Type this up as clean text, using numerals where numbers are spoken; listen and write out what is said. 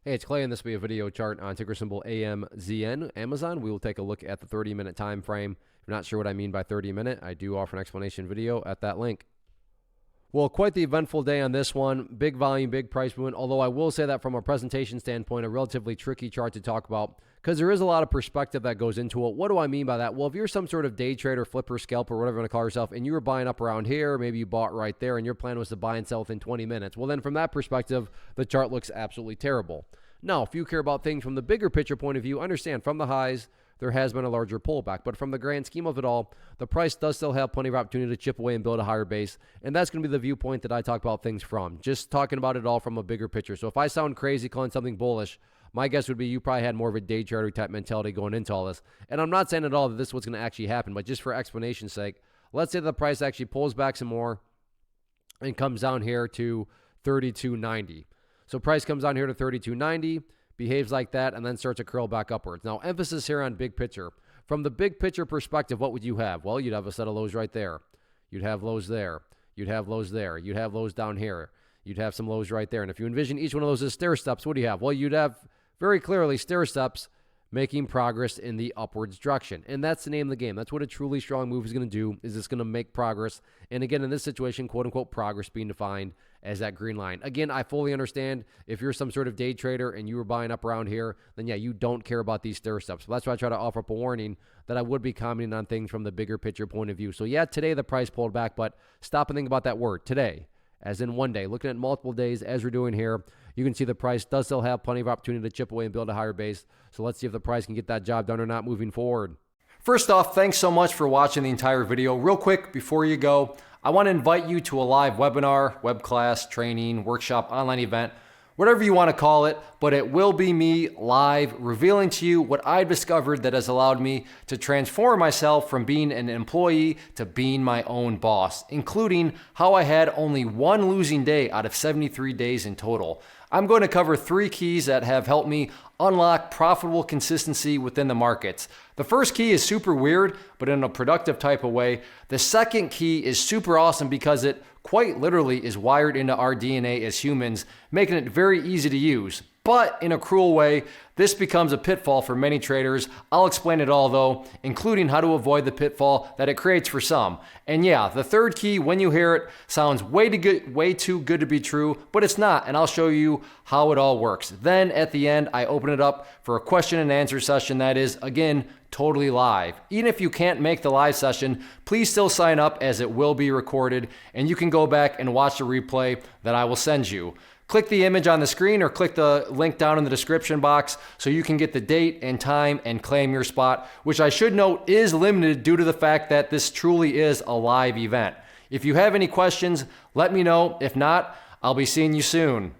Hey, it's Clay, and this will be a video chart on ticker symbol AMZN, Amazon. We will take a look at the 30-minute time frame. If you're not sure what I mean by 30-minute, I do offer an explanation video at that link. Well, quite the eventful day on this one. Big volume, big price movement, although I will say that from a presentation standpoint, a relatively tricky chart to talk about because there is a lot of perspective that goes into it. What do I mean by that? Well, if you're some sort of day trader, flipper, scalper, whatever you want to call yourself, and you were buying up around here, maybe you bought right there, and your plan was to buy and sell within 20 minutes, well, then from that perspective, the chart looks absolutely terrible. Now, if you care about things from the bigger picture point of view, understand from the highs, there has been a larger pullback. But from the grand scheme of it all, the price does still have plenty of opportunity to chip away and build a higher base. And that's going to be the viewpoint that I talk about things from, just talking about it all from a bigger picture. So if I sound crazy calling something bullish, my guess would be you probably had more of a day trader type mentality going into all this. And I'm not saying at all that this is what's going to actually happen, but just for explanation's sake, let's say the price actually pulls back some more and comes down here to 32.90. So price comes down here to 32.90, behaves like that, and then starts to curl back upwards. Now, emphasis here on big picture. From the big picture perspective, what would you have? Well, you'd have a set of lows right there. You'd have lows there. You'd have lows there. You'd have lows down here. You'd have some lows right there. And if you envision each one of those as stair steps, what do you have? Well, you'd have very clearly stair steps making progress in the upwards direction. And that's the name of the game. That's what a truly strong move is going to do, is it's going to make progress. And again, in this situation, quote unquote, progress being defined as that green line. Again, I fully understand if you're some sort of day trader and you were buying up around here, then yeah, you don't care about these stair steps. So that's why I try to offer up a warning that I would be commenting on things from the bigger picture point of view. So yeah, today the price pulled back, but stop and think about that word, today, as in one day. Looking at multiple days as we're doing here, you can see the price does still have plenty of opportunity to chip away and build a higher base. So let's see if the price can get that job done or not moving forward. First off, thanks so much for watching the entire video. Real quick, before you go, I want to invite you to a live webinar, web class, training, workshop, online event, whatever you want to call it, but it will be me live revealing to you what I've discovered that has allowed me to transform myself from being an employee to being my own boss, including how I had only one losing day out of 73 days in total. I'm going to cover 3 keys that have helped me unlock profitable consistency within the markets. The first key is super weird, but in a productive type of way. The second key is super awesome because it quite literally is wired into our DNA as humans, making it very easy to use. But in a cruel way, this becomes a pitfall for many traders. I'll explain it all though, including how to avoid the pitfall that it creates for some. And yeah, the third key, when you hear it, sounds way too good to be true, but it's not, and I'll show you how it all works. Then at the end, I open it up for a question and answer session that is, again, totally live. Even if you can't make the live session, please still sign up as it will be recorded, and you can go back and watch the replay that I will send you. Click the image on the screen or click the link down in the description box so you can get the date and time and claim your spot, which I should note is limited due to the fact that this truly is a live event. If you have any questions, let me know. If not, I'll be seeing you soon.